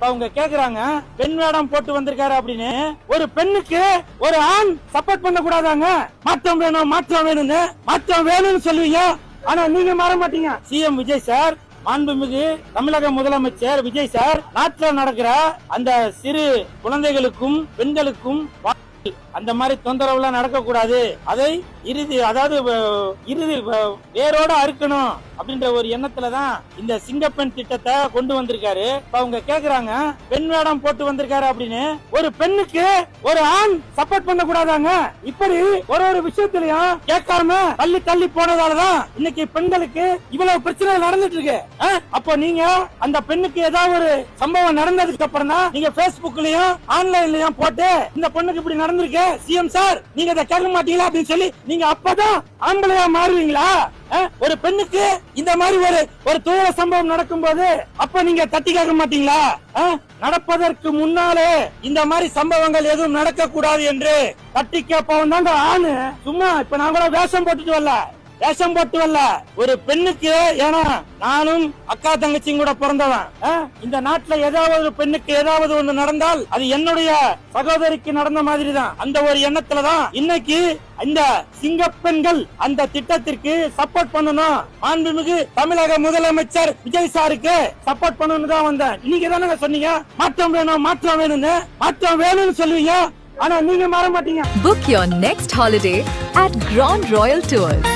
அவங்க கேக்குறாங்க பெண் வேடம் போட்டு வந்திருக்காரு அப்படின்னு. ஒரு பெண்ணுக்கு ஒரு ஆண் சப்போர்ட் பண்ண கூடாதாங்க? மாற்றம் வேணும் மாற்றம் வேணும்னு மாற்றம் வேணும்னு சொல்லுவீங்க, ஆனா நீங்க மாற மாட்டீங்க. சிஎம் விஜய் சார், மாண்புமிகு தமிழக முதலமைச்சர் விஜய் சார், நாட்டில் நடக்கிற அந்த சிறு குழந்தைகளுக்கும் பெண்களுக்கும் அந்த மாதிரி தொந்தரவு எல்லாம் நடக்க கூடாது, அதை இறுதி வேரோட அறுக்கணும் அப்படின்ற ஒரு எண்ணத்துலதான் இந்த சிங்கப்பெண் திட்டத்தை கொண்டு வந்திருக்காரு. அவங்க கேக்குறாங்க பெண் வேடம் போட்டு வந்திருக்காரு அப்படின்னு. ஒரு பெண்ணுக்கு ஒரு ஆண் சப்போர்ட் பண்ண கூடாதாங்க? இப்படி ஒரு விஷயத்திலையும் கேட்காம தள்ளி தள்ளி போனதாலதான் இன்னைக்கு பெண்களுக்கு இவ்வளவு பிரச்சனை நடந்துட்டு இருக்கு. அப்போ நீங்க அந்த பெண்ணுக்கு ஏதாவது ஒரு சம்பவம் நடந்ததுக்கு அப்புறம் தான் நீங்க Facebookலயும் ஆன்லைன்லயும் போட்டு இந்த பொண்ணுக்கு இப்படி நடந்திருக்கு சிஎம் சார் நீங்க அதை கேட்க மாட்டீங்களா அப்படின்னு சொல்லி நீங்க அப்பதான் ஆம்பளையா மாறுவீங்களா? ஒரு பெண்ணுக்கு இந்த மாதிரி ஒரு துயர சம்பவம் நடக்கும் போது அப்ப நீங்க தட்டி கேட்க மாட்டீங்களா? நடப்பதற்கு முன்னாலே இந்த மாதிரி சம்பவங்கள் எதுவும் நடக்க கூடாது என்று தட்டி கேட்பவன் தான் ஆணு. சும்மா இப்ப நான் கூட வேஷம் போட்டு வரல ஒரு பெண்ணுக்கு. ஏன்னா நானும் அக்கா தங்கச்சியும் கூட பிறந்தவன். இந்த நாட்டுல ஏதாவது ஒரு பெண்ணுக்கு ஏதாவது ஒண்ணு நடந்தால் அது என்னுடைய சகோதரிக்கு நடந்த மாதிரி தான். அந்த ஒரு எண்ணத்துலதான் இன்னைக்கு இந்த சிங்கப்பெண்கள் அந்த திட்டத்திற்கு சப்போர்ட் பண்ணணும், மாண்புமிகு தமிழக முதலமைச்சர் விஜய் சாருக்கு சப்போர்ட் பண்ணணும் தான் வந்தேன். நீங்க தானே சொன்னீங்க மாற்றம் வேணும் மாற்றம் வேணும்னு. மாற்றம் வேணும்னு சொல்லுவீங்க, ஆனா நீங்க மாற மாட்டீங்க. Book your next holiday at Grand Royal Tours.